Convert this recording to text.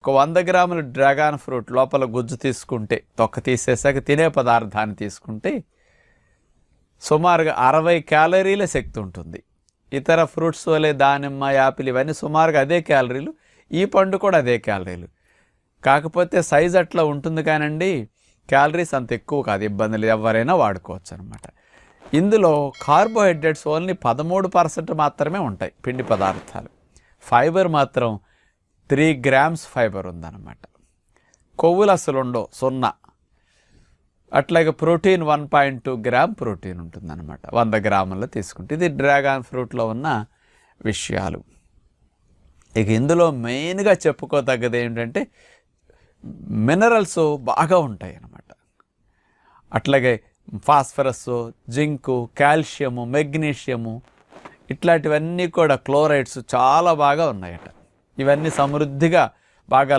ఒక 100 గ్రాముల dragon fruit లోపల గుజ్జు తీసుకుంటే, తొక్క తీసేసాక తినే పదార్థాన్ని తీసుకుంటే సుమారుగా 60 క్యాలరీల శక్తి ఉంటుంది. ఇతర ఫ్రూట్స్ వలె దానిమ్మ, యాపిల్ ఇవన్నీ సుమారుగా అదే క్యాలరీలు, ఈ పండు కూడా అదే క్యాలరీలు. కాకపోతే సైజ్ అట్లా ఉంటుంది కానండి, క్యాలరీస్ అంత ఎక్కువ కాదు, ఇబ్బంది లేదు, ఎవరైనా వాడుకోవచ్చు అనమాట. ఇందులో కార్బోహైడ్రేట్స్ ఓన్లీ 13% మాత్రమే ఉంటాయి, పిండి పదార్థాలు. ఫైబర్ మాత్రం 3 గ్రామ్స్ ఫైబర్ ఉందన్నమాట. కొవ్వులు అసలు ఉండవు, 0. అట్లాగే ప్రోటీన్ 1.2 గ్రామ్ ప్రోటీన్ ఉంటుందన్నమాట 100 గ్రాముల్లో తీసుకుంటే. ఇది డ్రాగన్ ఫ్రూట్లో ఉన్న విషయాలు. ఇక ఇందులో మెయిన్గా చెప్పుకోదగ్గది ఏంటంటే మినరల్స్ బాగా ఉంటాయి అన్నమాట. అట్లాగే ఫాస్ఫరస్, జింకు, కాల్షియము, మెగ్నీషియము ఇట్లాంటివన్నీ కూడా, క్లోరైడ్స్ చాలా బాగా ఉన్నాయట. ఇవన్నీ సమృద్ధిగా బాగా